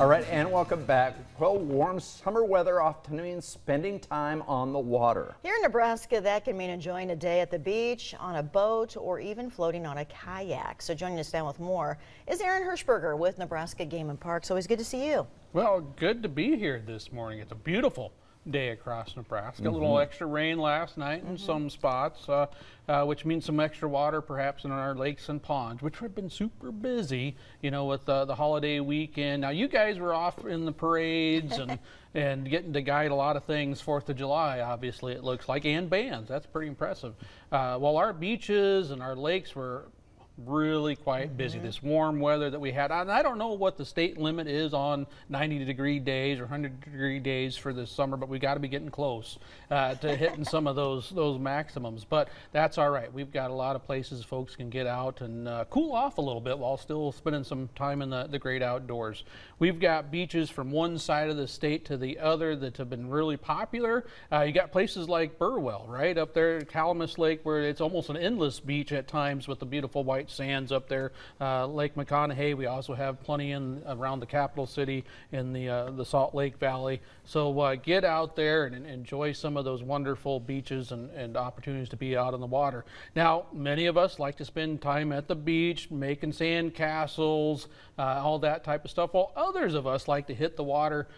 All right, and welcome back. Well, warm summer weather often means spending time on the water. Here in Nebraska, that can mean enjoying a day at the beach, on a boat, or even floating on a kayak. So joining us now with more is Aaron Hirschberger with Nebraska Game and Parks. Always good to see you. Well, good to be here this morning. It's a beautiful day across Nebraska. A little extra rain last night in some spots, which means some extra water perhaps in our lakes and ponds, which have been super busy, you know, with the holiday weekend. Now, you guys were off in the parades and getting to guide a lot of things, 4th of July, obviously, it looks like, and bands. That's pretty impressive. Well, our beaches and our lakes were really quite busy. This warm weather that we had, and I don't know what the state limit is on 90-degree days or 100-degree days for this summer, but we got to be getting close to hitting some of those maximums. But that's all right. We've got a lot of places folks can get out and cool off a little bit while still spending some time in the great outdoors. We've got beaches from one side of the state to the other that have been really popular. You got places like Burwell, right up there at Calamus Lake, where it's almost an endless beach at times with the beautiful white sands up there. Lake McConaughey, we also have plenty in around the capital city in the Salt Lake Valley. So get out there and enjoy some of those wonderful beaches and opportunities to be out on the water. Now, many of us like to spend time at the beach, making sand castles, all that type of stuff, while others of us like to hit the water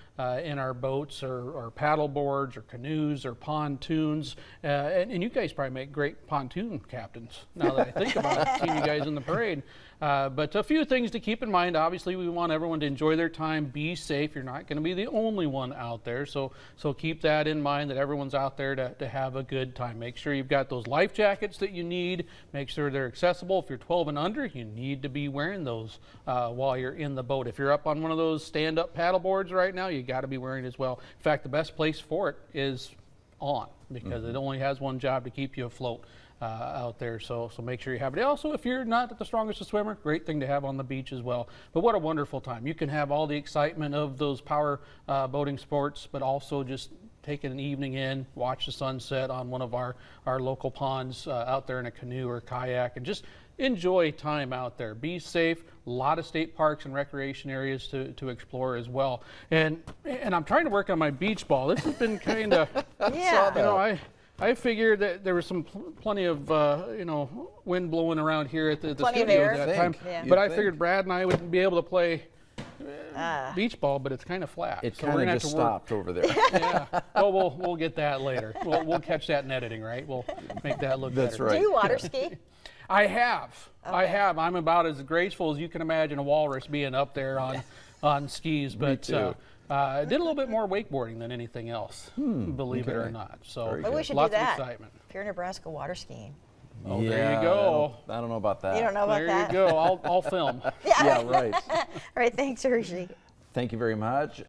in our boats or paddle boards or canoes or pontoons. And you guys probably make great pontoon captains, now that I think about it, seeing you guys in the parade. But a few things to keep in mind. Obviously, we want everyone to enjoy their time, be safe. You're not going to be the only one out there, so keep that in mind, that everyone's out there to have a good time. Make sure you've got those life jackets that you need. Make sure they're accessible. If you're 12 and under, you need to be wearing those while you're in the boat. If you're up on one of those stand-up paddle boards right now, you got to be wearing it as well. In fact, the best place for it is on, because it only has one job, to keep you afloat out there, so make sure you have it. Also, if you're not the strongest swimmer, great thing to have on the beach as well. But what a wonderful time. You can have all the excitement of those power boating sports, but also just take an evening in, watch the sunset on one of our local ponds out there in a canoe or kayak, and just enjoy time out there. Be safe. A lot of state parks and recreation areas to explore as well. And I'm trying to work on my beach ball. This has been kind of, Yeah. you know, I figured that there was plenty of you know, wind blowing around here at the studio at that time. Yeah. But I figured Brad and I wouldn't be able to play beach ball, but it's kind of flat. It so kind of just stopped over there. Yeah. Well, we'll get that later. We'll catch that in editing, right? We'll make that look That's better. right. Do you water ski? I have. Okay. I have. I'm about as graceful as you can imagine a walrus being up there on skis, but too. I did a little bit more wakeboarding than anything else, believe it or okay. not. So Very But we should lots do that. of excitement. If you're in Nebraska, water skiing. Oh, there you go. I don't know about that. You don't know about There that? you go. I'll film. Yeah, right. All right, thanks, Hershey. Thank you very much.